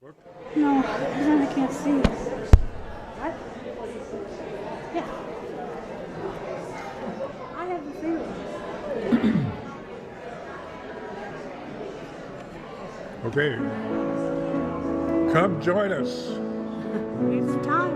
No, because then I can't see. What? Yeah. I have the feeling. Okay. Come join us. It's time.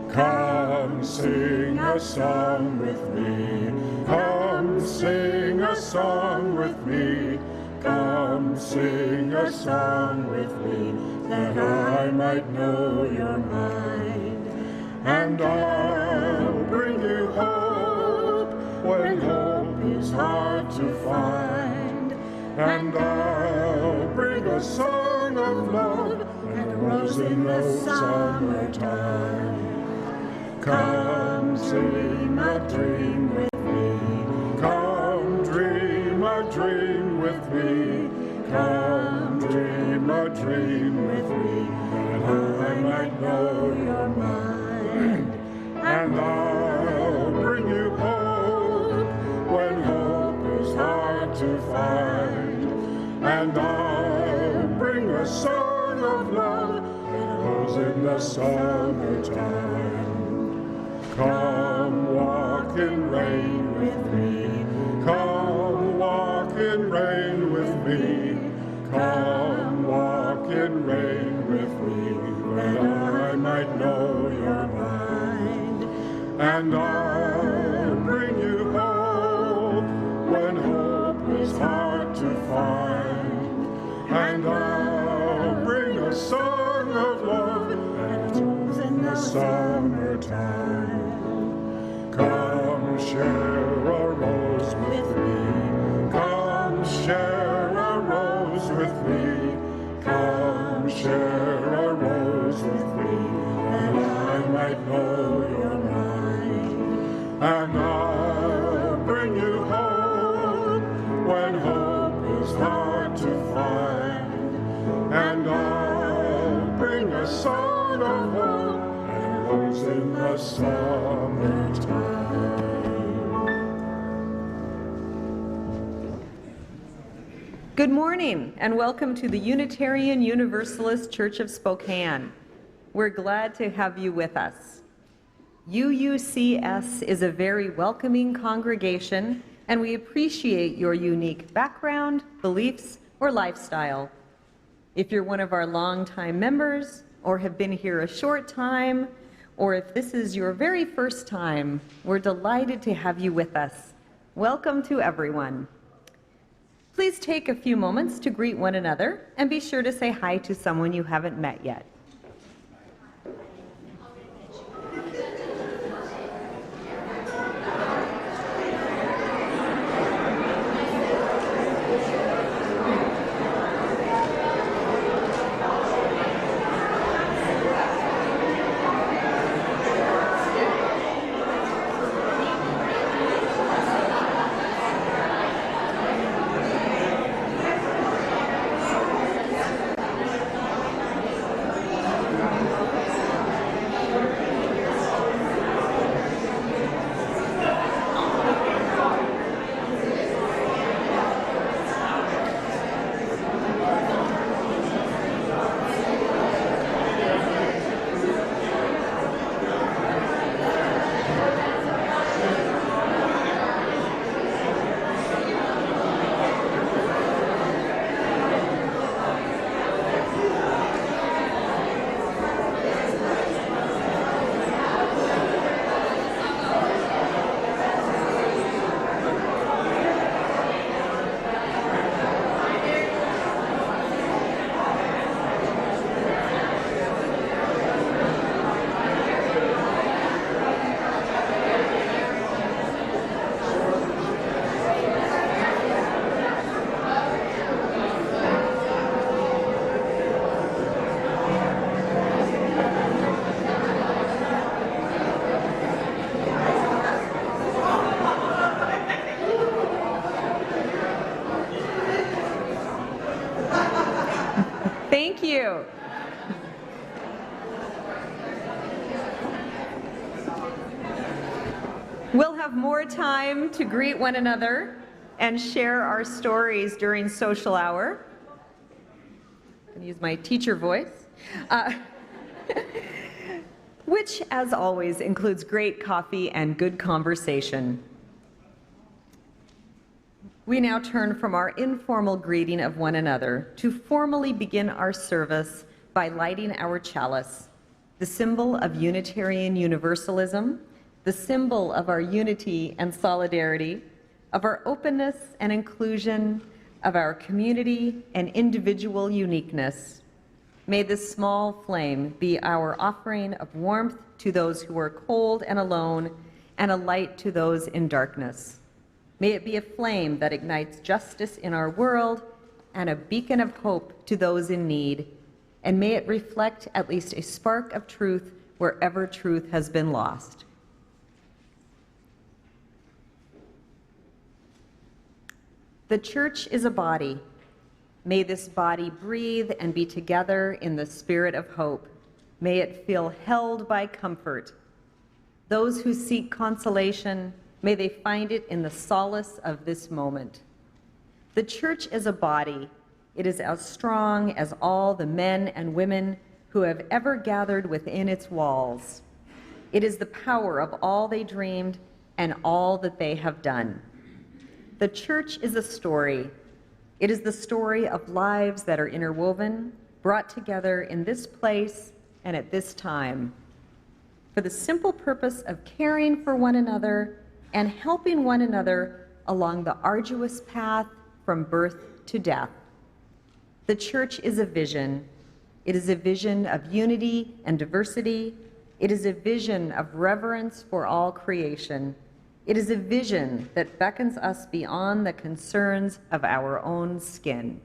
Come sing a song with me. Come sing a song with me. Come sing a song with me, that I might know your mind. And I'll bring you hope when hope is hard to find. And I'll bring a song of love and a rose in the summertime. Come dream a dream with me. Come dream a dream with me. Come dream a dream with me, that I might know your mind. And I'll bring you hope when hope is hard to find. And I'll bring a song of love that grows in the summertime. Come walk in rain with me. Come walk in rain with me. Come walk in rain with me, that I might know your mind. And I'll bring you hope when hope is hard to find. And I'll bring a song of love that grows in the summertime. Come share a rose with me. Come share a rose with me. Come share a rose with me, that I might know your mind. And I'll bring you hope when hope is hard to find. And I'll bring a song of hope and rose in the summertime. Good morning, and welcome to the Unitarian Universalist Church of Spokane. We're glad to have you with us. UUCS is a very welcoming congregation, and we appreciate your unique background, beliefs, or lifestyle. If you're one of our longtime members, or have been here a short time, or if this is your very first time, we're delighted to have you with us. Welcome to everyone. Please take a few moments to greet one another and be sure to say hi to someone you haven't met yet. Thank you. We'll have more time to greet one another and share our stories during social hour. and use my teacher voice, which, as always, includes great coffee and good conversation. We now turn from our informal greeting of one another to formally begin our service by lighting our chalice, the symbol of Unitarian Universalism, the symbol of our unity and solidarity, of our openness and inclusion, of our community and individual uniqueness. May this small flame be our offering of warmth to those who are cold and alone, and a light to those in darkness. May it be a flame that ignites justice in our world and a beacon of hope to those in need, and may it reflect at least a spark of truth wherever truth has been lost. The church is a body. May this body breathe and be together in the spirit of hope. May it feel held by comfort. Those who seek consolation, may they find it in the solace of this moment. The church is a body. It is as strong as all the men and women who have ever gathered within its walls. It is the power of all they dreamed and all that they have done. The church is a story. It is the story of lives that are interwoven, brought together in this place and at this time, for the simple purpose of caring for one another and helping one another along the arduous path from birth to death. The church is a vision. It is a vision of unity and diversity. It is a vision of reverence for all creation. It is a vision that beckons us beyond the concerns of our own skin.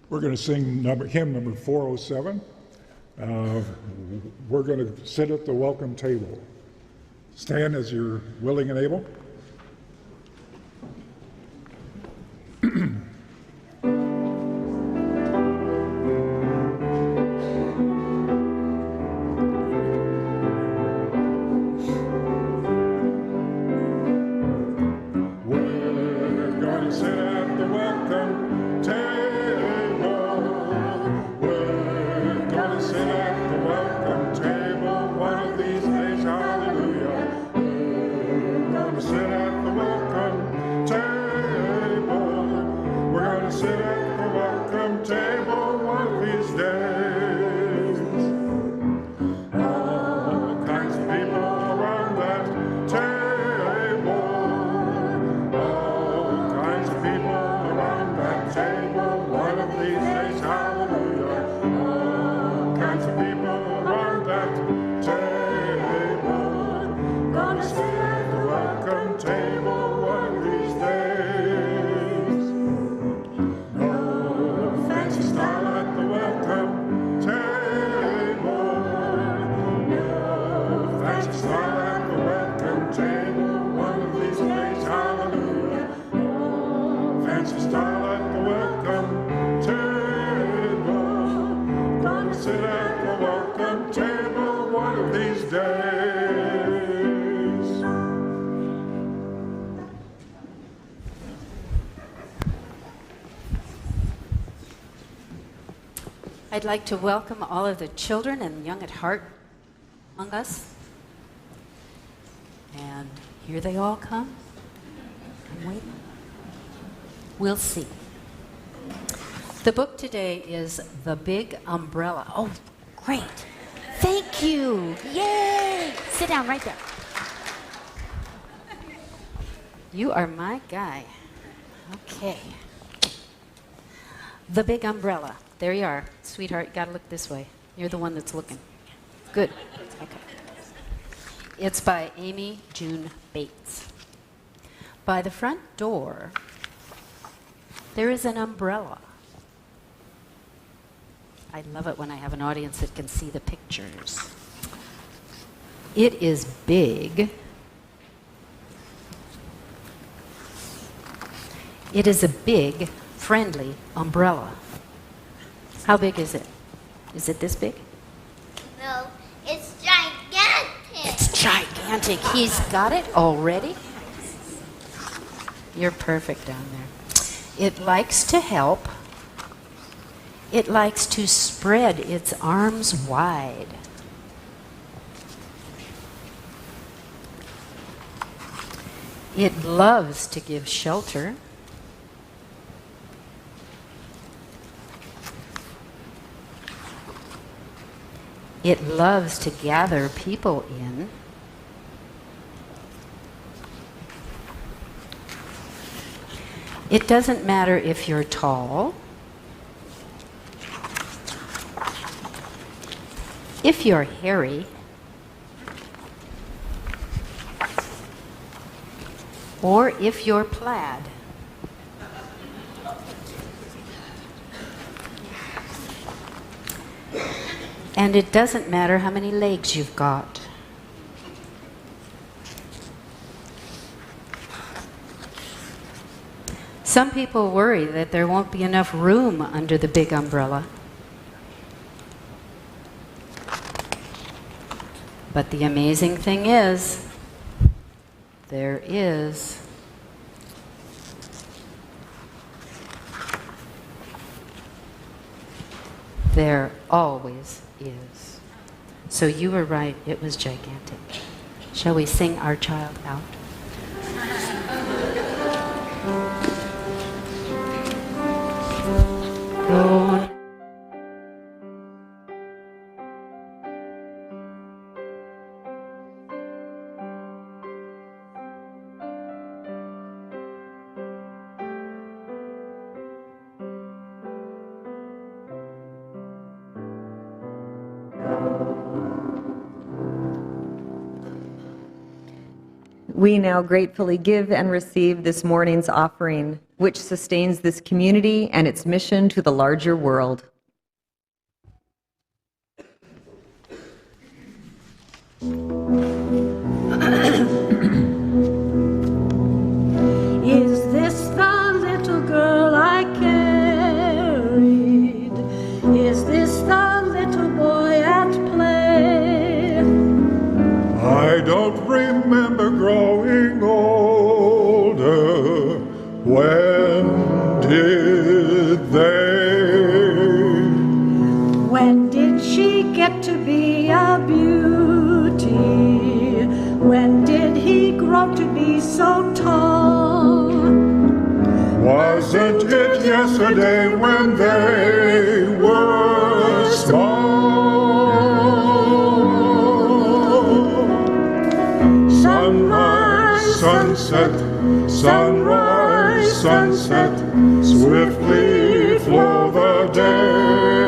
We're going to sing hymn number 407. We're going to sit at the welcome table. Stand as you're willing and able. I'd like to welcome all of the children and young at heart among us. And here they all come. I'm waiting. We'll see. The book today is The Big Umbrella. Oh, great. Thank you. Yay! Sit down right there. You are my guy. Okay. The Big Umbrella. There you are. Sweetheart, you gotta look this way. You're the one that's looking. Good. Okay. It's by Amy June Bates. By the front door, there is an umbrella. I love it when I have an audience that can see the pictures. It is big. It is a big, friendly umbrella. How big is it? Is it this big? No, it's gigantic. It's gigantic. gigantic. He's got it already. You're perfect down there. It likes to help. It likes to spread its arms wide. It loves to give shelter. It loves to gather people in. It doesn't matter if you're tall, if you're hairy, or if you're plaid. And it doesn't matter how many legs you've got. Some people worry that there won't be enough room under the big umbrella. But the amazing thing is, there is. There always is. So you were right, it was gigantic. Shall we sing Our Child out? Go. We now gratefully give and receive this morning's offering, which sustains this community and its mission to the larger world. Is this the little girl I carried? Is this the little boy at play? I don't remember growing older. When did they? When did she get to be a beauty? When did he grow to be so tall? Wasn't it yesterday when they were small? Sunrise, Sunset, sunrise, sunset, swiftly flow the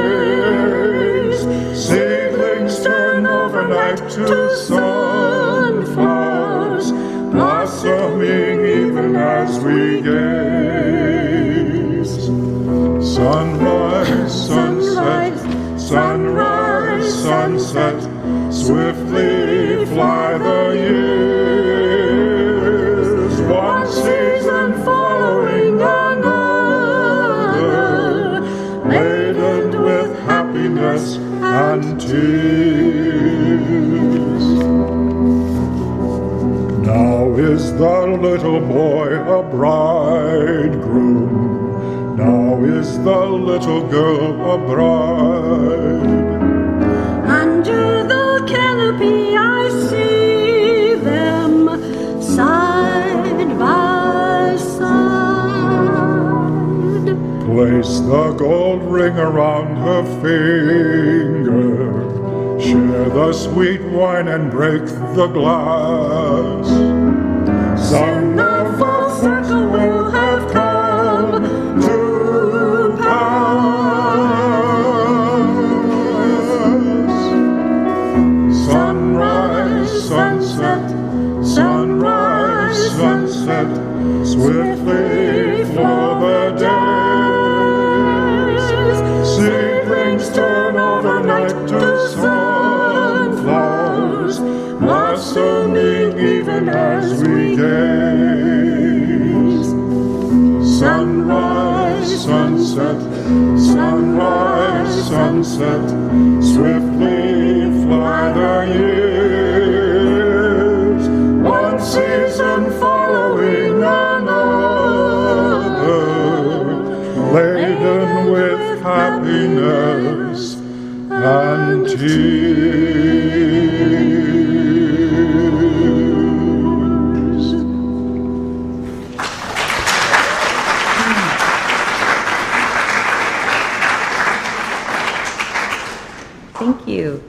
days. Seedlings turn overnight to sunflowers, blossoming even as we gaze. Sunrise, sunset, sunrise, sunset, swiftly fly the years. One season following another, laden with happiness and tears. Now is the little boy a bridegroom? Now is the little girl a bride? under the canopy I see them side by side. Place the gold ring around her finger, share the sweet wine and break the glass. Some the full circle will have come to pass. Sunrise, sunset, sunrise, sunset, swiftly flow the days. Seedlings turn overnight to sunflowers, blossoming even as we gaze. Sunrise, sunset, sunrise, sunset, swiftly fly the years. loneliness and tears. Thank you.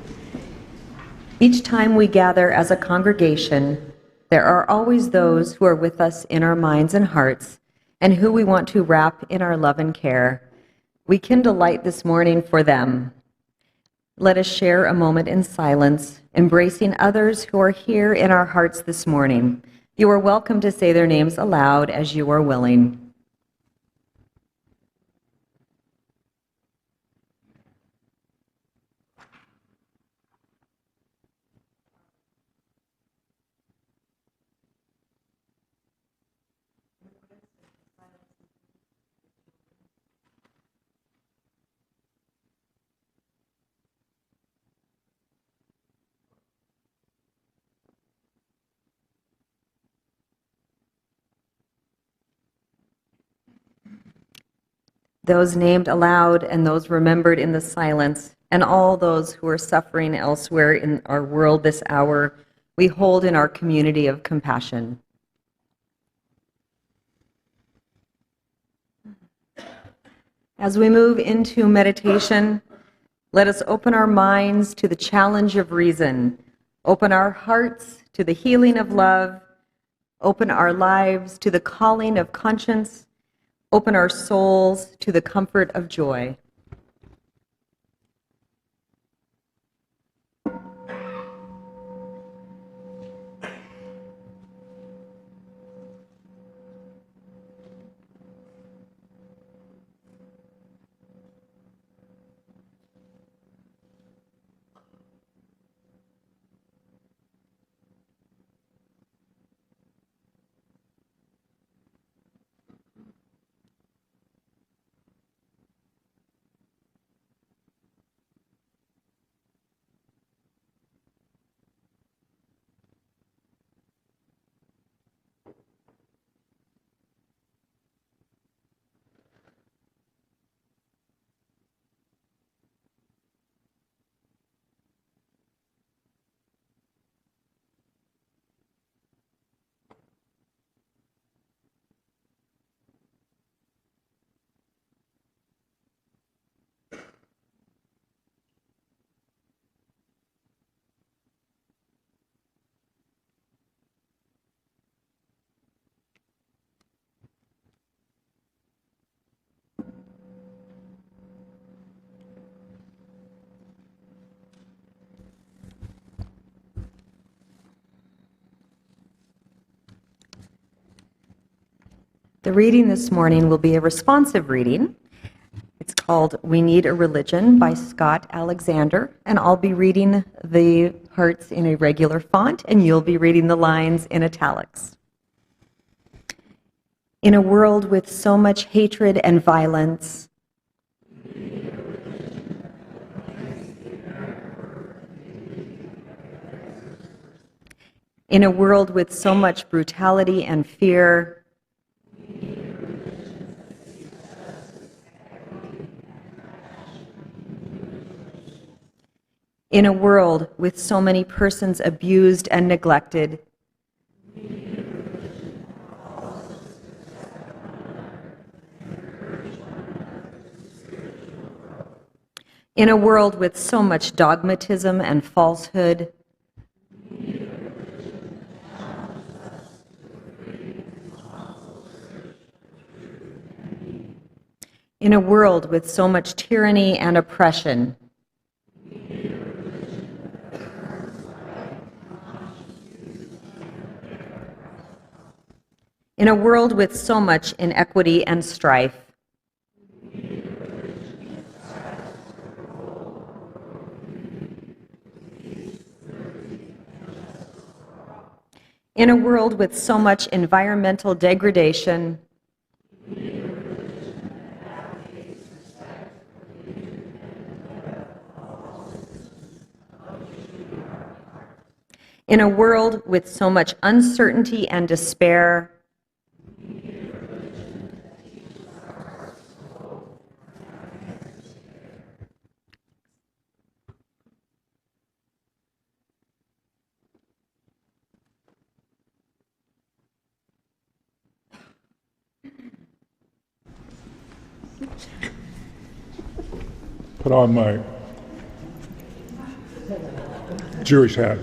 Each time we gather as a congregation, there are always those who are with us in our minds and hearts, and who we want to wrap in our love and care. We kindle light this morning for them. Let us share a moment in silence, embracing others who are here in our hearts this morning. You are welcome to say their names aloud as you are willing. Those named aloud and those remembered in the silence, and all those who are suffering elsewhere in our world this hour, we hold in our community of compassion. As we move into meditation, let us open our minds to the challenge of reason, open our hearts to the healing of love, open our lives to the calling of conscience, open our souls to the comfort of joy. The reading this morning will be a responsive reading. It's called We Need a Religion by Scott Alexander, and I'll be reading the parts in a regular font, and you'll be reading the lines in italics. In a world with so much hatred and violence, in a world with so much brutality and fear, in a world with so many persons abused and neglected, in a world with so much dogmatism and falsehood, in a world with so much tyranny and oppression, in a world with so much inequity and strife, in a world with so much environmental degradation, in a world with so much uncertainty and despair, put on my Jewish hat.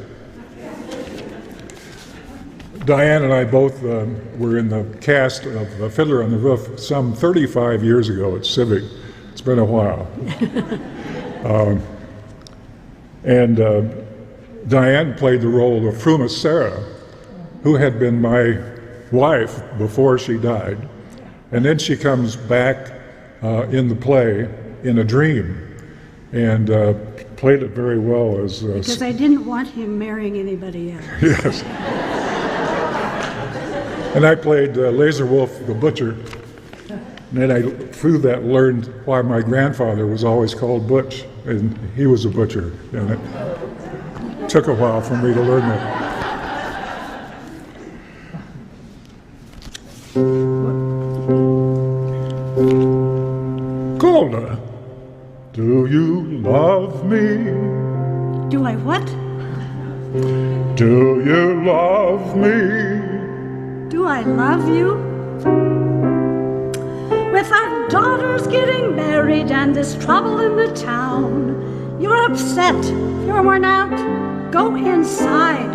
Diane and I both were in the cast of Fiddler on the Roof some 35 years ago at Civic. It's been a while. And Diane played the role of Fruma Sarah, who had been my wife before she died. And then she comes back in the play in a dream and played it very well as... Because I didn't want him marrying anybody else. Yes. And I played Laser Wolf the Butcher. And then I, through that, learned why my grandfather was always called Butch, and he was a butcher. And it took a while for me to learn that. Golda, do you love me? Do I what? Do you love me? Do I love you? With our daughters getting married and this trouble in the town, you're upset, you're worn out, go inside,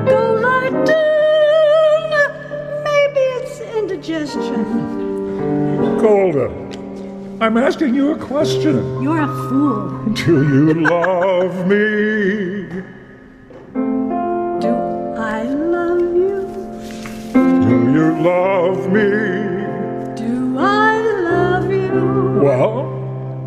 go lie down, maybe it's indigestion. Golda, I'm asking you a question. You're a fool. Do you love me? Do I love you? Do you love me? Do I love you? Well,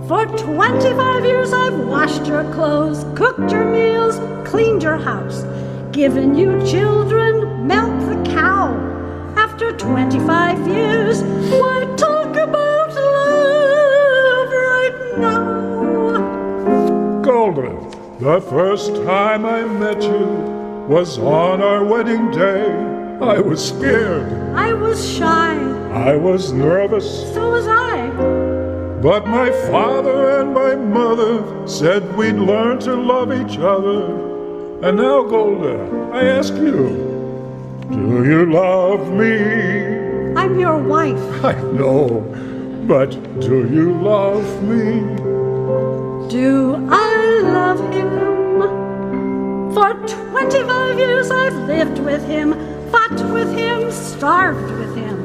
For 25 years I've washed your clothes, cooked your meals, cleaned your house, given you children, milked the cow. After 25 years, why talk about love right now? Golden, the first time I met you was on our wedding day. I was scared. I was shy. I was nervous. So was I. But my father and my mother said we'd learn to love each other. And now, Golda, I ask you, do you love me? I'm your wife. I know, but do you love me? Do I love him? For 25 years I've lived with him, fought with him, starved with him.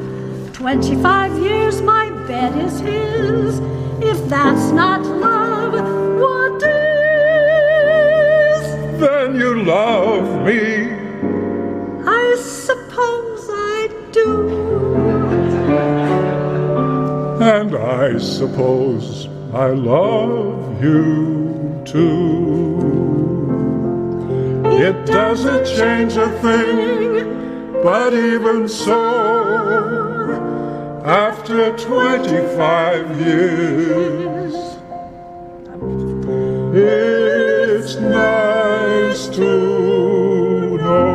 25 years my bed is his. If that's not love, what is? Then you love me. I suppose I do. And I suppose I love you too. It doesn't change a thing, but even so, after 25 years, it's nice to know.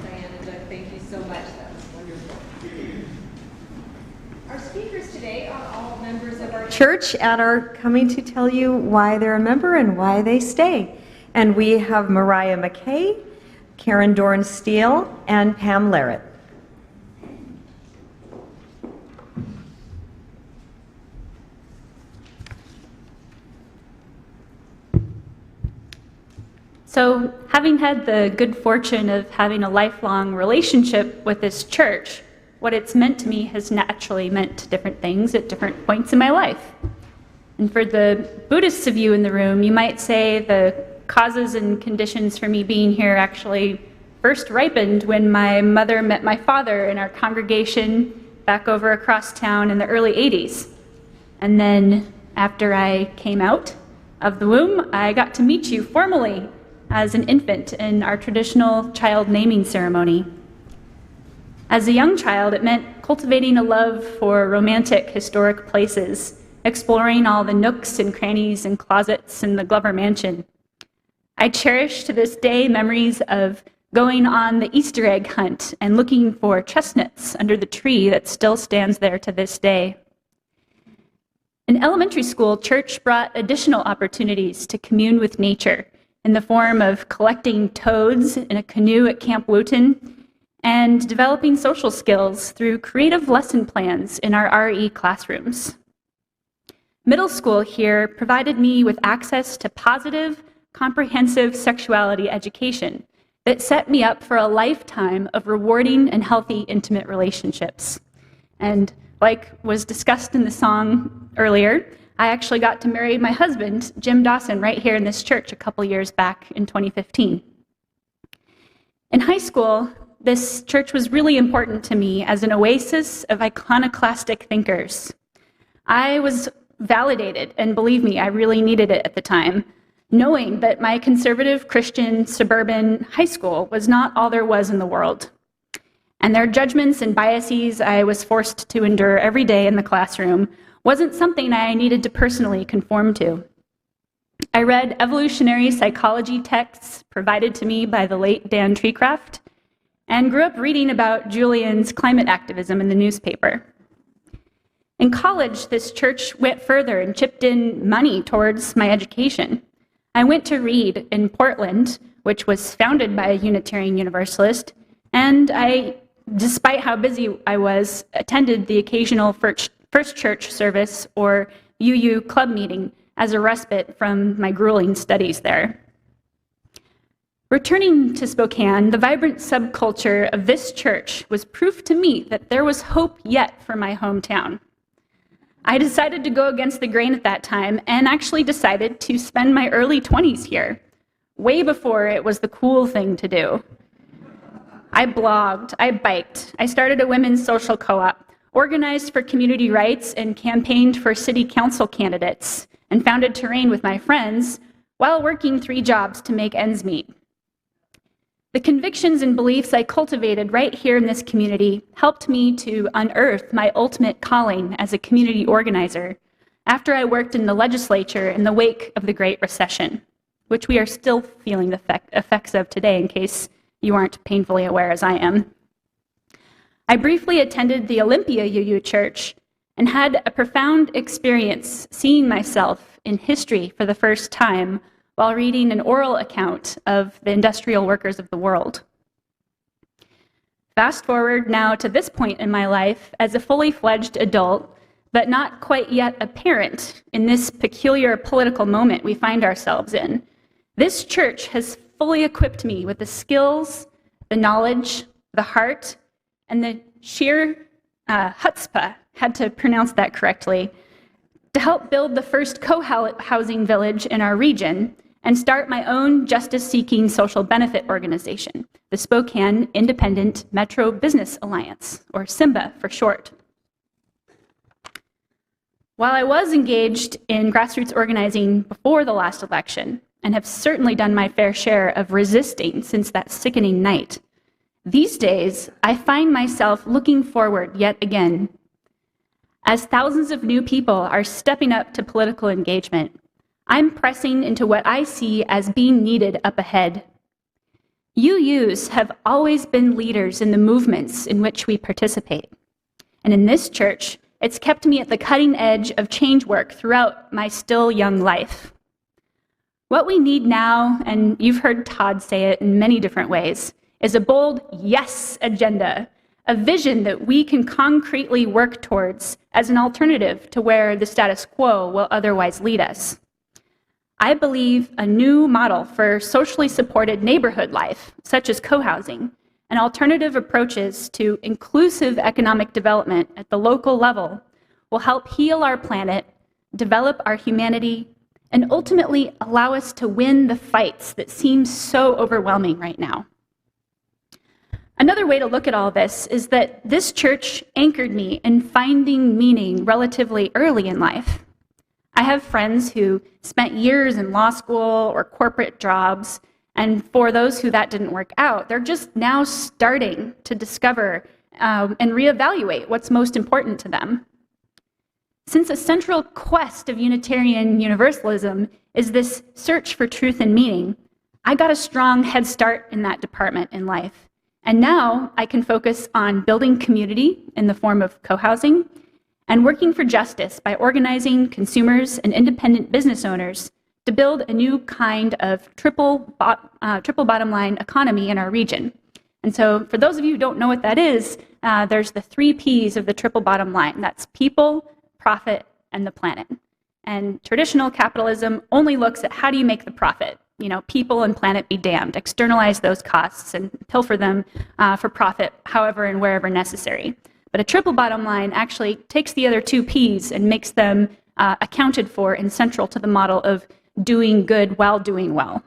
Diane and Doug, thank you so much. That was wonderful. Our speakers today are all members of our church and are coming to tell you why they're a member and why they stay. And we have Mariah McKay, Karen Dorn Steele, and Pam Larrett. So, having had the good fortune of having a lifelong relationship with this church, what it's meant to me has naturally meant different things at different points in my life. And for the Buddhists of you in the room, you might say the causes and conditions for me being here actually first ripened when my mother met my father in our congregation back over across town in the early 80s. And then after I came out of the womb, I got to meet you formally as an infant in our traditional child naming ceremony. As a young child, it meant cultivating a love for romantic, historic places, exploring all the nooks and crannies and closets in the Glover Mansion. I cherish to this day memories of going on the Easter egg hunt and looking for chestnuts under the tree that still stands there to this day. In elementary school, church brought additional opportunities to commune with nature in the form of collecting toads in a canoe at Camp Wooten and developing social skills through creative lesson plans in our RE classrooms. Middle school here provided me with access to positive, comprehensive sexuality education that set me up for a lifetime of rewarding and healthy intimate relationships. And like was discussed in the song earlier, I actually got to marry my husband, Jim Dawson, right here in this church a couple years back in 2015. In high school, this church was really important to me as an oasis of iconoclastic thinkers. I was validated, and believe me, I really needed it at the time, knowing that my conservative Christian suburban high school was not all there was in the world. And their judgments and biases I was forced to endure every day in the classroom wasn't something I needed to personally conform to. I read evolutionary psychology texts provided to me by the late Dan Treecraft, and grew up reading about Julian's climate activism in the newspaper. In college, this church went further and chipped in money towards my education. I went to Reed in Portland, which was founded by a Unitarian Universalist, and I, despite how busy I was, attended the occasional First Church service or UU club meeting as a respite from my grueling studies there. Returning to Spokane, the vibrant subculture of this church was proof to me that there was hope yet for my hometown. I decided to go against the grain at that time and actually decided to spend my early 20s here, way before it was the cool thing to do. I blogged, I biked, I started a women's social co-op, organized for community rights and campaigned for city council candidates, and founded Terrain with my friends while working 3 jobs to make ends meet. The convictions and beliefs I cultivated right here in this community helped me to unearth my ultimate calling as a community organizer after I worked in the legislature in the wake of the Great Recession, which we are still feeling the effects of today, in case you aren't painfully aware as I am. I briefly attended the Olympia UU Church and had a profound experience seeing myself in history for the first time while reading an oral account of the industrial workers of the world. Fast forward now to this point in my life as a fully fledged adult, but not quite yet a parent in this peculiar political moment we find ourselves in. This church has fully equipped me with the skills, the knowledge, the heart, and the sheer chutzpah, had to pronounce that correctly, to help build the first co-housing village in our region and start my own justice-seeking social benefit organization, the Spokane Independent Metro Business Alliance, or SIMBA for short. While I was engaged in grassroots organizing before the last election, and have certainly done my fair share of resisting since that sickening night, these days I find myself looking forward yet again. As thousands of new people are stepping up to political engagement, I'm pressing into what I see as being needed up ahead. UUs have always been leaders in the movements in which we participate. And in this church, it's kept me at the cutting edge of change work throughout my still young life. What we need now, and you've heard Todd say it in many different ways, is a bold yes agenda, a vision that we can concretely work towards as an alternative to where the status quo will otherwise lead us. I believe a new model for socially supported neighborhood life, such as co-housing, and alternative approaches to inclusive economic development at the local level will help heal our planet, develop our humanity, and ultimately allow us to win the fights that seem so overwhelming right now. Another way to look at all this is that this church anchored me in finding meaning relatively early in life. I have friends who spent years in law school or corporate jobs, and for those who that didn't work out, they're just now starting to discover and reevaluate what's most important to them. Since a central quest of Unitarian Universalism is this search for truth and meaning, I got a strong head start in that department in life. And now I can focus on building community in the form of co-housing and working for justice by organizing consumers and independent business owners to build a new kind of triple bottom line economy in our region. And so for those of you who don't know what that is, there's the 3 Ps of the triple bottom line. That's people, profit, and the planet. And traditional capitalism only looks at how do you make the profit. You know, people and planet be damned. Externalize those costs and pilfer them for profit however and wherever necessary. But a triple bottom line actually takes the other 2 Ps and makes them accounted for and central to the model of doing good while doing well.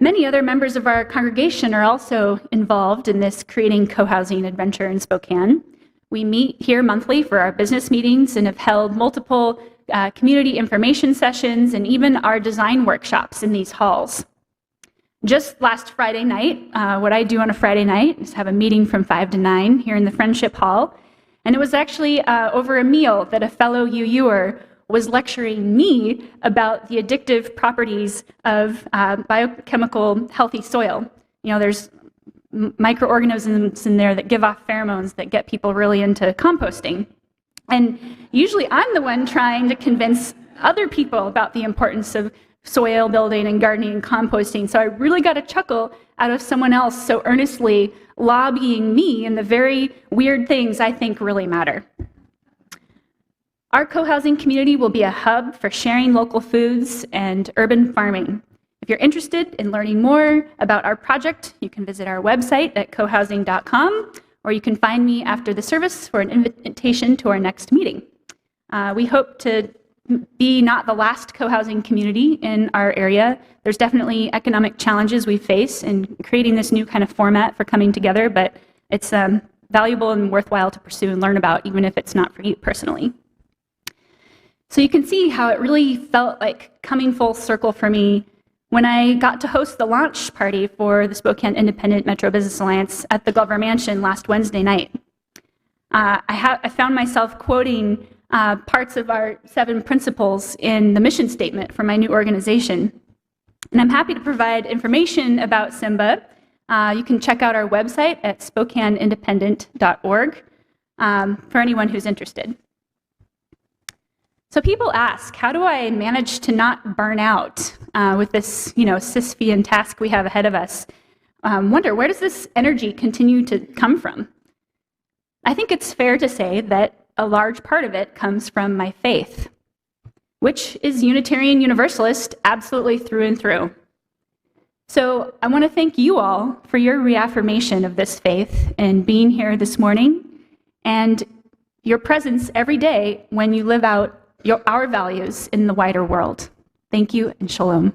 Many other members of our congregation are also involved in this creating co-housing adventure in Spokane. We meet here monthly for our business meetings and have held multiple community information sessions and even our design workshops in these halls. Just last Friday night, what I do on a Friday night is have a meeting from 5 to 9 here in the Friendship Hall. And it was actually over a meal that a fellow UUer was lecturing me about the addictive properties of biochemical healthy soil. You know, there's microorganisms in there that give off pheromones that get people really into composting. And usually I'm the one trying to convince other people about the importance of soil building and gardening and composting. So I really got a chuckle out of someone else so earnestly lobbying me in the very weird things I think really matter. Our co-housing community will be a hub for sharing local foods and urban farming. If you're interested in learning more about our project, you can visit our website at cohousing.com, or you can find me after the service for an invitation to our next meeting. We hope to be not the last co-housing community in our area. There's definitely economic challenges we face in creating this new kind of format for coming together, but it's valuable and worthwhile to pursue and learn about, even if it's not for you personally. So you can see how it really felt like coming full circle for me when I got to host the launch party for the Spokane Independent Metro Business Alliance at the Glover Mansion last Wednesday night. I found myself quoting parts of our 7 principles in the mission statement for my new organization. And I'm happy to provide information about SIMBA. You can check out our website at SpokaneIndependent.org for anyone who's interested. So people ask, how do I manage to not burn out with this, Sisyphean task we have ahead of us? Wonder, where does this energy continue to come from? I think it's fair to say that a large part of it comes from my faith, which is Unitarian Universalist absolutely through and through. So I want to thank you all for your reaffirmation of this faith and being here this morning and your presence every day when you live out our values in the wider world. Thank you and shalom.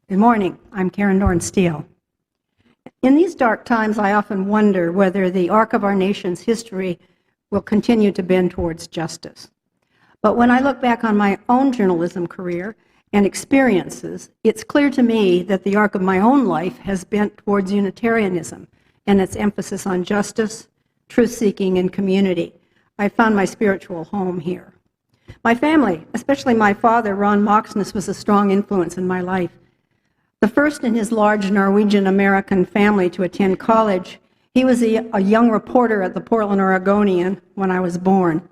Good morning. I'm Dorn Steele. In these dark times, I often wonder whether the arc of our nation's history will continue to bend towards justice. But when I look back on my own journalism career and experiences, it's clear to me that the arc of my own life has bent towards Unitarianism and its emphasis on justice, truth-seeking, and community. I found my spiritual home here. My family, especially my father, Ron Moxness, was a strong influence in my life. The first in his large Norwegian-American family to attend college, he was a young reporter at the Portland Oregonian when I was born.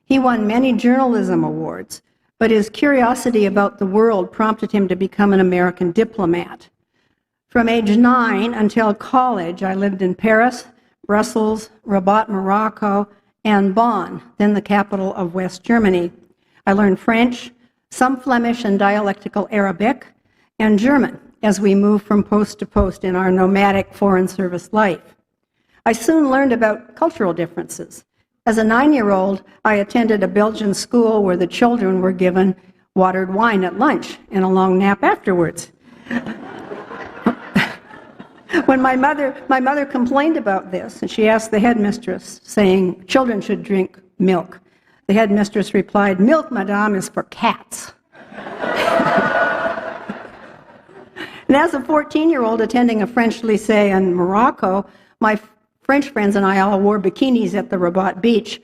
He won many journalism awards, but his curiosity about the world prompted him to become an American diplomat. From age 9 until college, I lived in Paris, Brussels, Rabat, Morocco, and Bonn, then the capital of West Germany. I learned French, some Flemish and dialectical Arabic, and German as we moved from post to post in our nomadic Foreign Service life. I soon learned about cultural differences. As a 9-year-old, I attended a Belgian school where the children were given watered wine at lunch and a long nap afterwards. When my mother complained about this, and she asked the headmistress, saying children should drink milk, the headmistress replied, "Milk, madame, is for cats." And as a 14-year-old attending a French lycée in Morocco, my French friends and I all wore bikinis at the Rabat beach,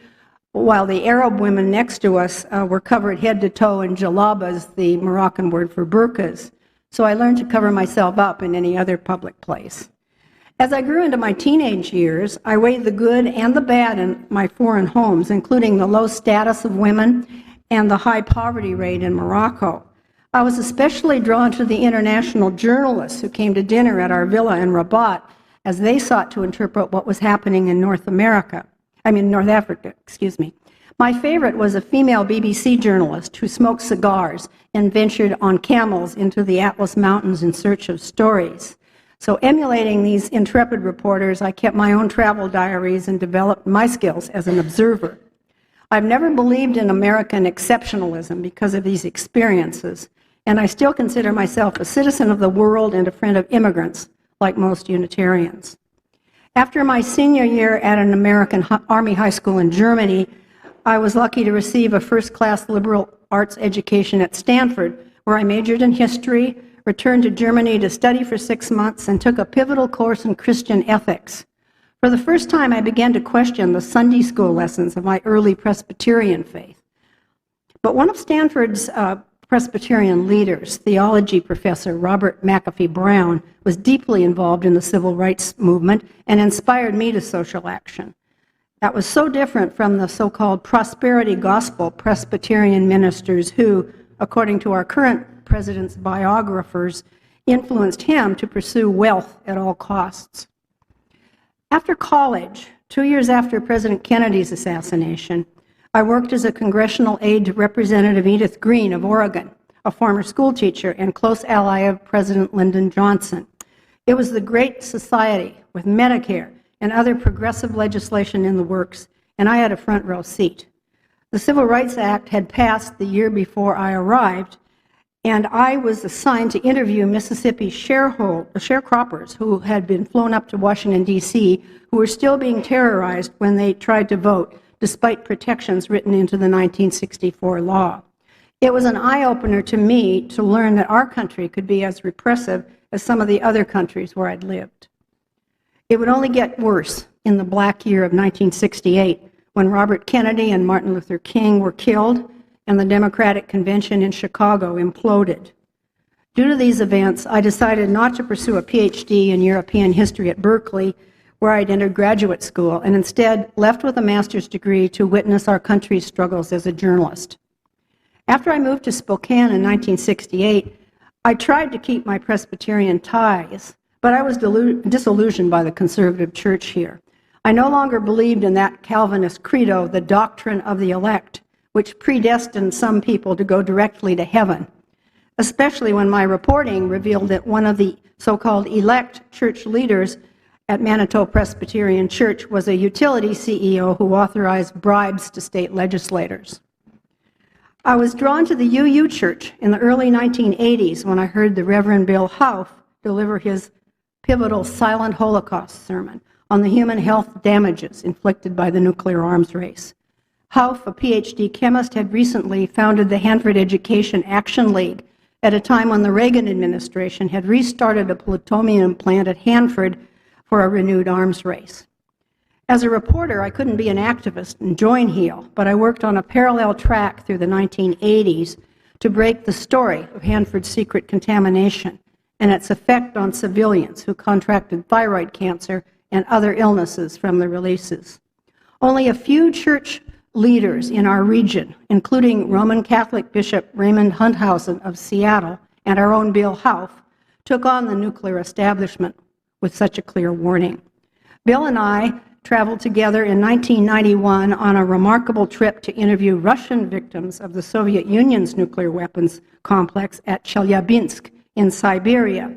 while the Arab women next to us were covered head to toe in jalabas, the Moroccan word for burqas. So I learned to cover myself up in any other public place. As I grew into my teenage years, I weighed the good and the bad in my foreign homes, including the low status of women and the high poverty rate in Morocco. I was especially drawn to the international journalists who came to dinner at our villa in Rabat as they sought to interpret what was happening in North Africa, excuse me. My favorite was a female BBC journalist who smoked cigars and ventured on camels into the Atlas Mountains in search of stories. So emulating these intrepid reporters, I kept my own travel diaries and developed my skills as an observer. I've never believed in American exceptionalism because of these experiences, and I still consider myself a citizen of the world and a friend of immigrants, like most Unitarians. After my senior year at an American Army high school in Germany, I was lucky to receive a first-class liberal arts education at Stanford, where I majored in history, returned to Germany to study for 6 months, and took a pivotal course in Christian ethics. For the first time, I began to question the Sunday school lessons of my early Presbyterian faith. But one of Stanford's Presbyterian leaders, theology professor Robert McAfee Brown, was deeply involved in the civil rights movement and inspired me to social action. That was so different from the so-called prosperity gospel Presbyterian ministers who, according to our current president's biographers, influenced him to pursue wealth at all costs. After college, 2 years after President Kennedy's assassination, I worked as a congressional aide to Representative Edith Green of Oregon, a former school teacher and close ally of President Lyndon Johnson. It was the Great Society with Medicare and other progressive legislation in the works, and I had a front row seat. The Civil Rights Act had passed the year before I arrived, and I was assigned to interview Mississippi sharecroppers who had been flown up to Washington, D.C., who were still being terrorized when they tried to vote, despite protections written into the 1964 law. It was an eye-opener to me to learn that our country could be as repressive as some of the other countries where I'd lived. It would only get worse in the black year of 1968, when Robert Kennedy and Martin Luther King were killed and the Democratic Convention in Chicago imploded. Due to these events, I decided not to pursue a PhD in European history at Berkeley, where I'd entered graduate school, and instead left with a master's degree to witness our country's struggles as a journalist. After I moved to Spokane in 1968, I tried to keep my Presbyterian ties, but I was disillusioned by the conservative church here. I no longer believed in that Calvinist credo, the doctrine of the elect, which predestined some people to go directly to heaven, especially when my reporting revealed that one of the so-called elect church leaders at Manitou Presbyterian Church was a utility CEO who authorized bribes to state legislators. I was drawn to the UU Church in the early 1980s when I heard the Reverend Bill Hauff deliver his pivotal Silent Holocaust sermon on the human health damages inflicted by the nuclear arms race. Hauff, a PhD chemist, had recently founded the Hanford Education Action League at a time when the Reagan administration had restarted a plutonium plant at Hanford for a renewed arms race. As a reporter, I couldn't be an activist and join HEAL, but I worked on a parallel track through the 1980s to break the story of Hanford's secret contamination and its effect on civilians who contracted thyroid cancer and other illnesses from the releases. Only a few church leaders in our region, including Roman Catholic Bishop Raymond Hunthausen of Seattle and our own Bill Hauff, took on the nuclear establishment with such a clear warning. Bill and I traveled together in 1991 on a remarkable trip to interview Russian victims of the Soviet Union's nuclear weapons complex at Chelyabinsk in Siberia,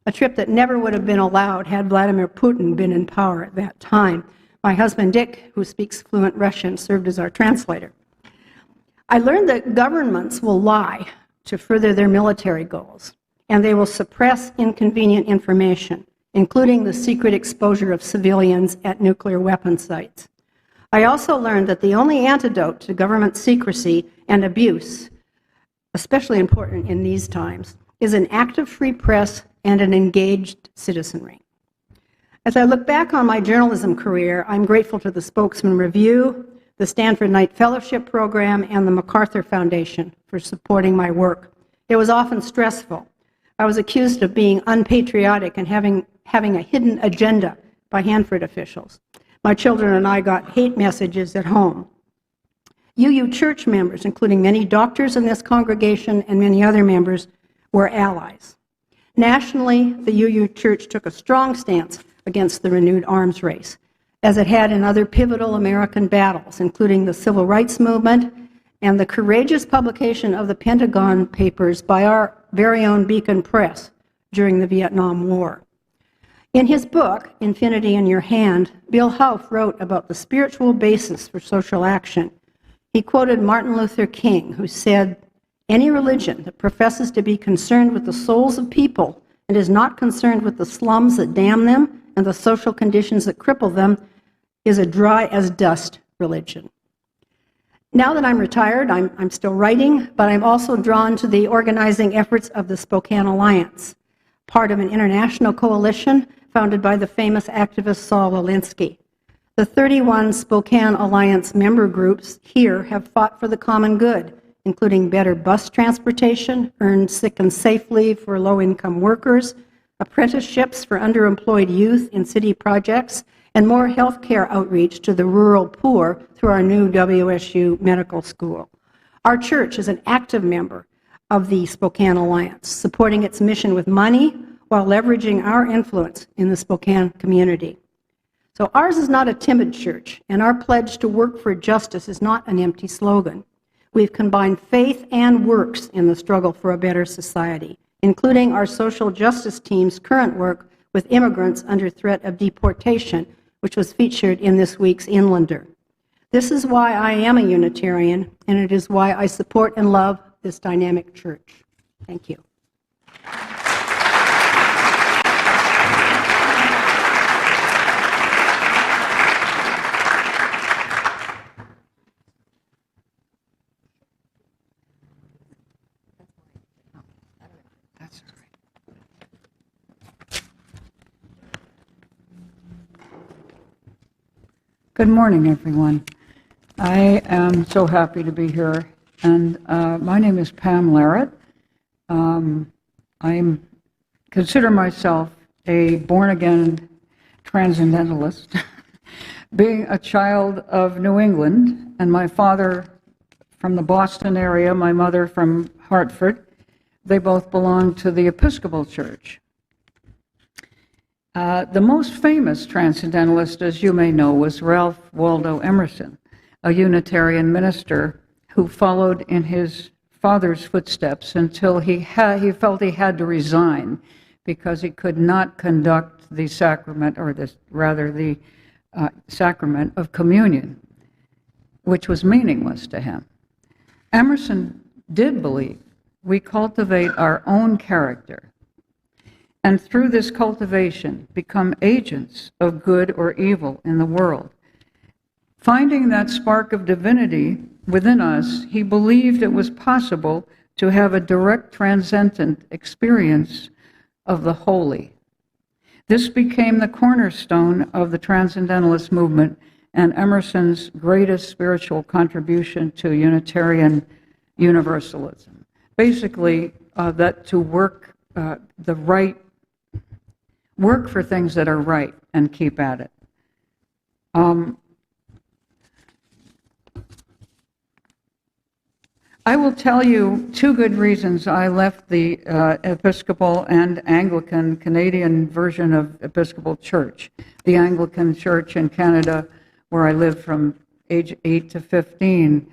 a trip that never would have been allowed had Vladimir Putin been in power at that time. My husband Dick, who speaks fluent Russian, served as our translator. I learned that governments will lie to further their military goals, and they will suppress inconvenient information, including the secret exposure of civilians at nuclear weapon sites. I also learned that the only antidote to government secrecy and abuse, especially important in these times, is an active free press and an engaged citizenry. As I look back on my journalism career, I'm grateful to the Spokesman Review, the Stanford Knight Fellowship Program, and the MacArthur Foundation for supporting my work. It was often stressful. I was accused of being unpatriotic and having a hidden agenda by Hanford officials. My children and I got hate messages at home. UU church members, including many doctors in this congregation and many other members, were allies. Nationally, the UU church took a strong stance against the renewed arms race, as it had in other pivotal American battles, including the Civil Rights Movement and the courageous publication of the Pentagon Papers by our very own Beacon Press during the Vietnam War. In his book, Infinity in Your Hand, Bill Hauff wrote about the spiritual basis for social action. He quoted Martin Luther King, who said, "Any religion that professes to be concerned with the souls of people and is not concerned with the slums that damn them and the social conditions that cripple them is a dry-as-dust religion." Now that I'm retired, I'm still writing, but I'm also drawn to the organizing efforts of the Spokane Alliance, part of an international coalition founded by the famous activist Saul Alinsky. The 31 Spokane Alliance member groups here have fought for the common good, including better bus transportation, earned sick and safe leave for low-income workers, apprenticeships for underemployed youth in city projects, and more health care outreach to the rural poor through our new WSU Medical School. Our church is an active member of the Spokane Alliance, supporting its mission with money while leveraging our influence in the Spokane community. So ours is not a timid church, and our pledge to work for justice is not an empty slogan. We've combined faith and works in the struggle for a better society, including our social justice team's current work with immigrants under threat of deportation, which was featured in this week's Inlander. This is why I am a Unitarian, and it is why I support and love this dynamic church. Thank you. Good morning, everyone. I am so happy to be here, and my name is Pam Larratt. I consider myself a born-again transcendentalist, being a child of New England, and my father from the Boston area, my mother from Hartford. They both belonged to the Episcopal Church. The most famous transcendentalist, as you may know, was Ralph Waldo Emerson, a Unitarian minister who followed in his father's footsteps until he felt he had to resign because he could not conduct the sacrament, or the sacrament of communion, which was meaningless to him. Emerson did believe we cultivate our own character, and through this cultivation become agents of good or evil in the world. Finding that spark of divinity within us, he believed it was possible to have a direct transcendent experience of the holy. This became the cornerstone of the Transcendentalist movement and Emerson's greatest spiritual contribution to Unitarian Universalism. Basically, that to work work for things that are right and keep at it. I will tell you two good reasons I left the Episcopal and Anglican Canadian version of Episcopal Church. The Anglican Church in Canada, where I lived from age 8 to 15,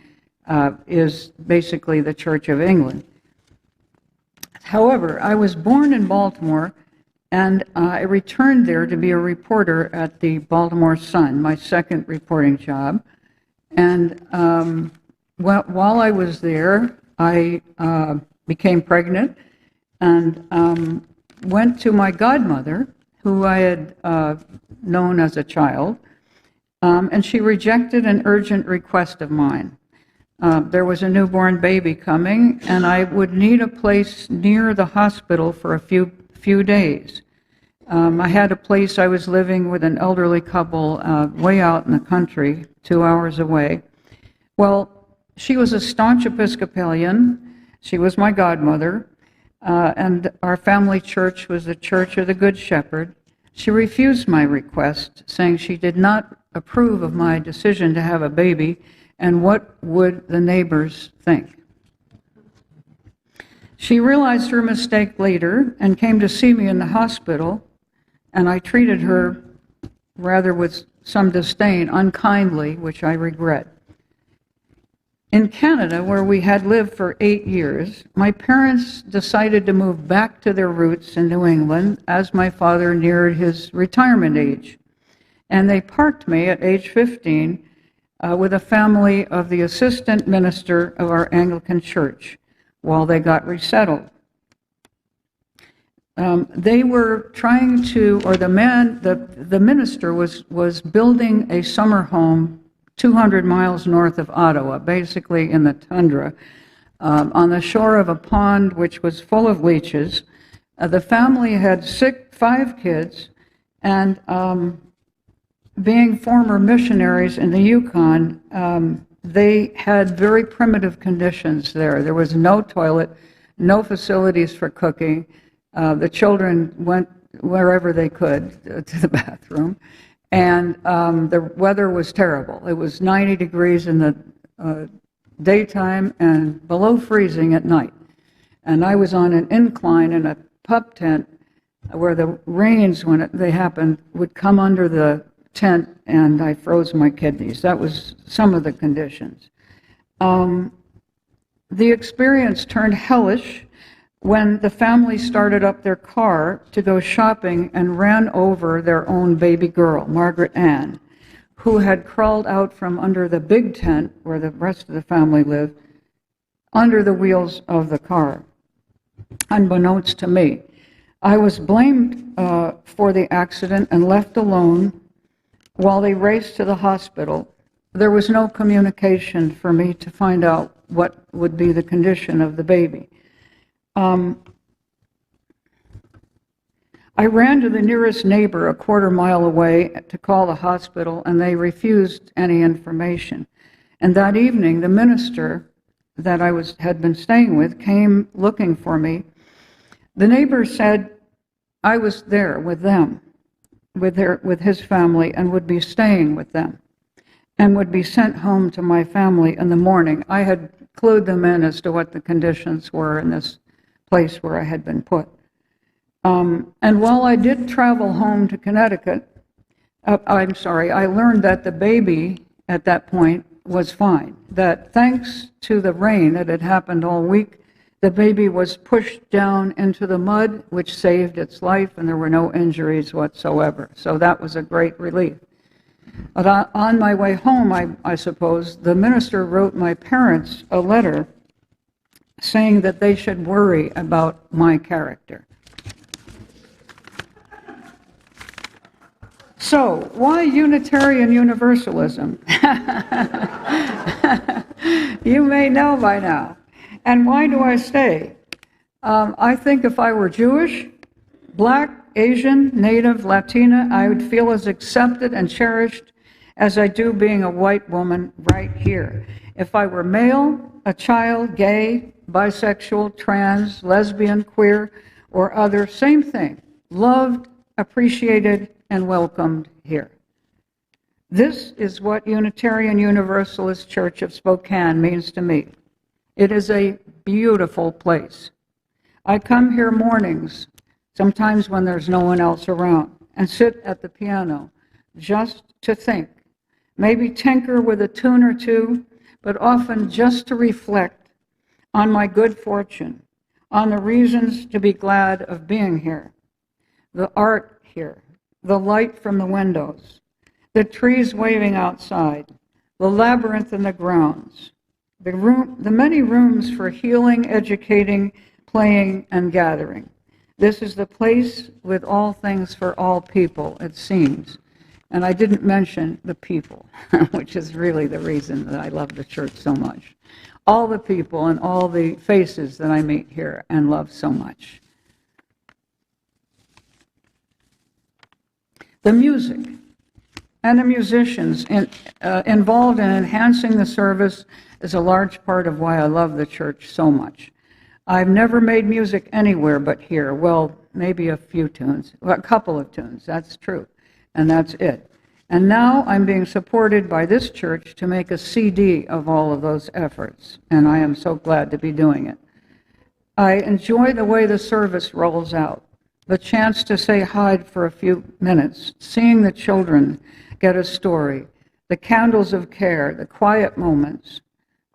is basically the Church of England. However, I was born in Baltimore, and I returned there to be a reporter at the Baltimore Sun, my second reporting job. And while I was there, I became pregnant and went to my godmother, who I had known as a child, and she rejected an urgent request of mine. There was a newborn baby coming, and I would need a place near the hospital for a few days. I had a place. I was living with an elderly couple way out in the country, 2 hours away. Well, she was a staunch Episcopalian. She was my godmother, and our family church was the Church of the Good Shepherd. She refused my request, saying she did not approve of my decision to have a baby, and what would the neighbors think? She realized her mistake later and came to see me in the hospital, and I treated her rather with some disdain, unkindly, which I regret. In Canada, where we had lived for 8 years, my parents decided to move back to their roots in New England as my father neared his retirement age. And they parked me at age 15 with a family of the assistant minister of our Anglican church while they got resettled. They were trying to, or the minister was building a summer home 200 miles north of Ottawa, basically in the tundra, on the shore of a pond which was full of leeches. The family had 5 kids, and being former missionaries in the Yukon, they had very primitive conditions there. There was no toilet, no facilities for cooking. The children went wherever they could to the bathroom. And the weather was terrible. It was 90 degrees in the daytime and below freezing at night. And I was on an incline in a pup tent where the rains, when they happened, would come under the tent, and I froze my kidneys. That was some of the conditions. The experience turned hellish when the family started up their car to go shopping and ran over their own baby girl, Margaret Ann, who had crawled out from under the big tent where the rest of the family lived, under the wheels of the car, unbeknownst to me. I was blamed for the accident and left alone while they raced to the hospital. There was no communication for me to find out what would be the condition of the baby. I ran to the nearest neighbor a quarter mile away to call the hospital, and they refused any information. And that evening, the minister that I had been staying with came looking for me. The neighbor said I was there with them, with his family, and would be staying with them, and would be sent home to my family in the morning. I had clued them in as to what the conditions were in this place where I had been put. And while I did travel home to Connecticut, I learned that the baby at that point was fine, that thanks to the rain that had happened all week, the baby was pushed down into the mud, which saved its life, and there were no injuries whatsoever. So that was a great relief. But on my way home, I suppose, the minister wrote my parents a letter saying that they should worry about my character. So, why Unitarian Universalism? You may know by now. And why do I stay? I think if I were Jewish, Black, Asian, Native, Latina, I would feel as accepted and cherished as I do being a white woman right here. If I were male, a child, gay, bisexual, trans, lesbian, queer, or other, same thing, loved, appreciated, and welcomed here. This is what Unitarian Universalist Church of Spokane means to me. It is a beautiful place. I come here mornings, sometimes when there's no one else around, and sit at the piano just to think, maybe tinker with a tune or two, but often just to reflect on my good fortune, on the reasons to be glad of being here, the art here, the light from the windows, the trees waving outside, the labyrinth in the grounds, the many rooms for healing, educating, playing, and gathering. This is the place with all things for all people, it seems. And I didn't mention the people, which is really the reason that I love the church so much. All the people and all the faces that I meet here and love so much. The music. and the musicians involved in enhancing the service is a large part of why I love the church so much. I've never made music anywhere but here. Well, maybe a few tunes, a couple of tunes, that's true, and that's it. And now I'm being supported by this church to make a CD of all of those efforts, and I am so glad to be doing it. I enjoy the way the service rolls out, the chance to say hi for a few minutes, seeing the children get a story, the candles of care, the quiet moments.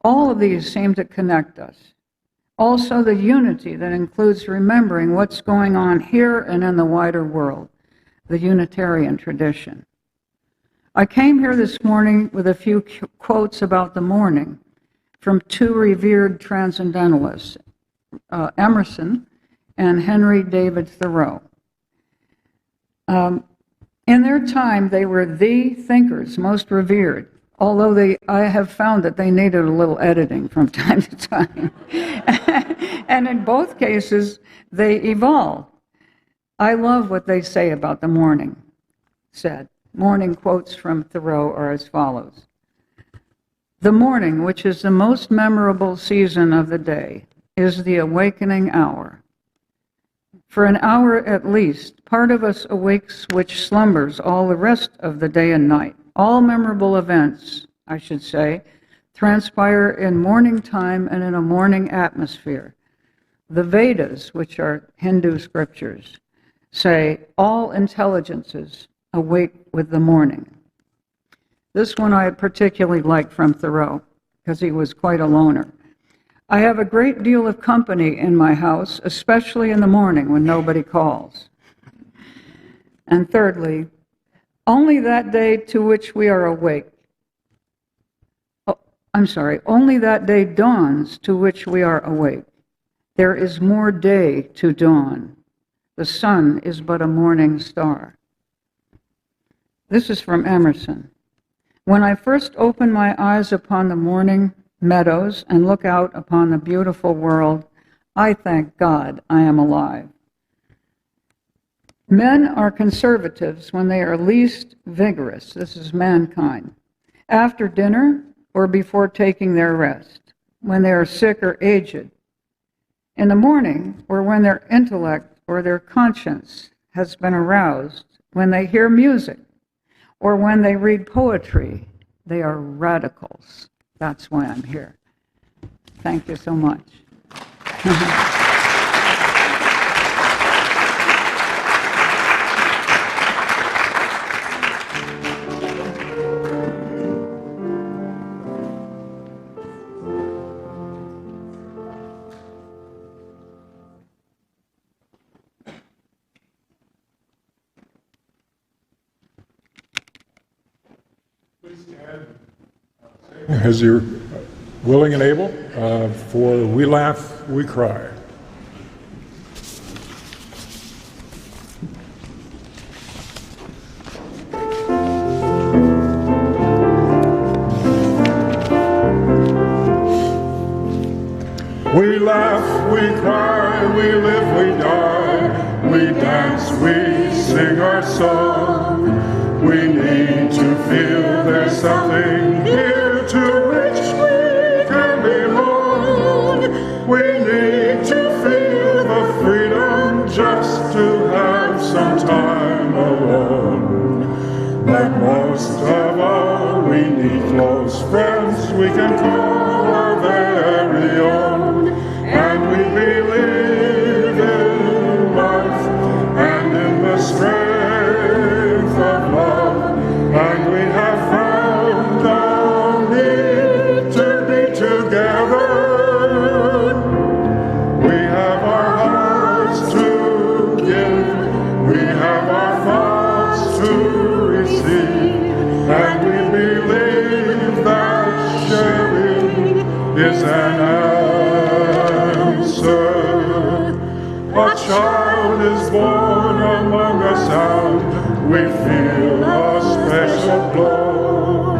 All of these seem to connect us. Also the unity that includes remembering what's going on here and in the wider world, the Unitarian tradition. I came here this morning with a few quotes about the morning from two revered transcendentalists, Emerson and Henry David Thoreau. In their time, they were the thinkers most revered, although I have found that they needed a little editing from time to time. And in both cases, they evolved. I love what they say about the morning, said. Morning quotes from Thoreau are as follows. The morning, which is the most memorable season of the day, is the awakening hour. For an hour at least, part of us awakes which slumbers all the rest of the day and night. All memorable events, I should say, transpire in morning time and in a morning atmosphere. The Vedas, which are Hindu scriptures, say all intelligences awake with the morning. This one I particularly like from Thoreau, because he was quite a loner. I have a great deal of company in my house, especially in the morning when nobody calls. And thirdly, only that day to which we are awake. Only that day dawns to which we are awake. There is more day to dawn. The sun is but a morning star. This is from Emerson. When I first open my eyes upon the morning meadows and look out upon the beautiful world, I thank God I am alive. Men are conservatives when they are least vigorous, this is mankind, after dinner or before taking their rest, when they are sick or aged, in the morning or when their intellect or their conscience has been aroused, when they hear music or when they read poetry, they are radicals. That's why I'm here. Thank you so much. As you're willing and able, for We Laugh, We Cry. We laugh, we cry, we live, we die, we dance, we sing our song. We need to feel there's something here to which we can belong. We need to feel the freedom just to have some time alone. But most of all, we need close friends we can call our very own. And we believe in life and in the strength of love. And we have found the need to be together. We have our hearts to give. We have our thoughts to receive. And we believe that sharing is an answer. A child is born among us and we feel a special glow.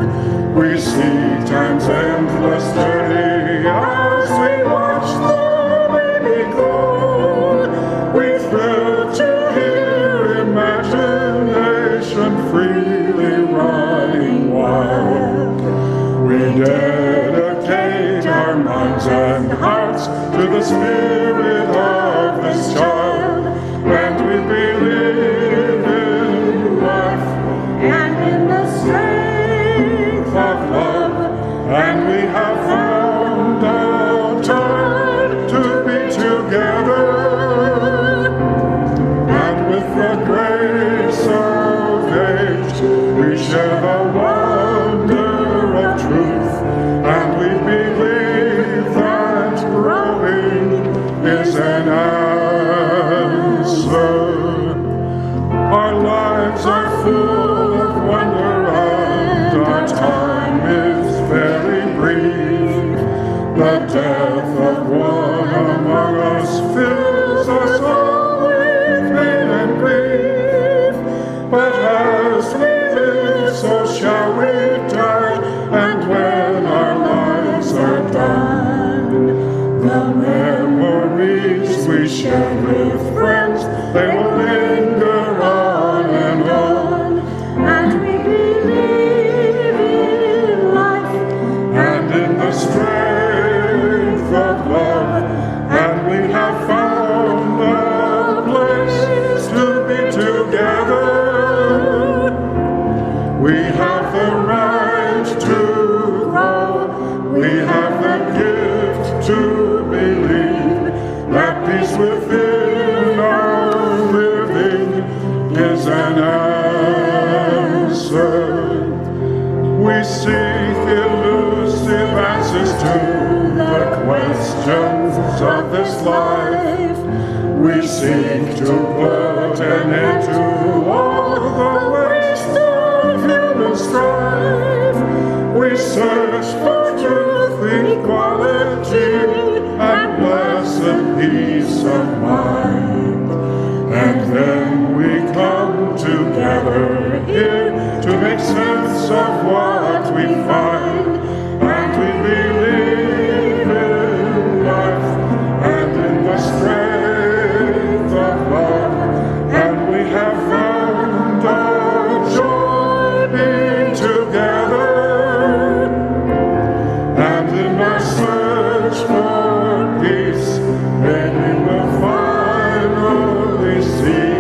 We see time's endless journey as we watch the baby grow. We thrill to hear imagination freely run. dedicate our minds and hearts to the spirit of this child, and we believe in life and in the strength of love, and we have found our time to be together, and with the grace of age we share the wonder of truth, and we believe that growing is an answer. Our lives are full of wonder and our time is very brief. The death of one among us fills us all with pain and grief. But as we live, so shall we die, and when our lives are done, the memories we share with friends, they will linger on and on. and we believe in life And in the strength of love, and we have found a place to be together. We have the right to grow, we have the gift to believe that peace within our living is an answer. We seek elusive answers to the questions of this life. We seek to put an end to all the waste of human strife. We search for truth, equality, and blessed peace of mind. And then we come together here to make sense of what we find. And we believe in life and in the strength of love. And we have found our joy being together. And in our search for peace, maybe we'll finally see,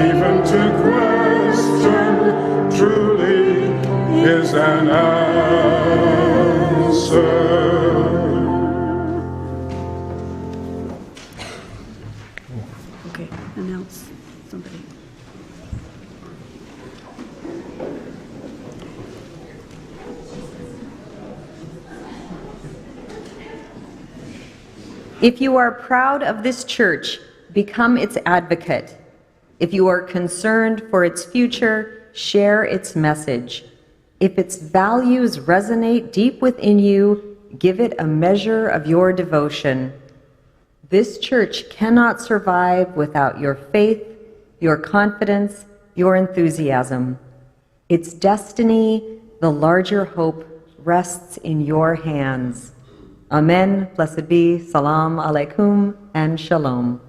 even to question truly is an answer. Okay, announce somebody. If you are proud of this church, become its advocate. If you are concerned for its future, share its message. If its values resonate deep within you, give it a measure of your devotion. This church cannot survive without your faith, your confidence, your enthusiasm. Its destiny, the larger hope, rests in your hands. Amen, blessed be, salam alaikum, and shalom.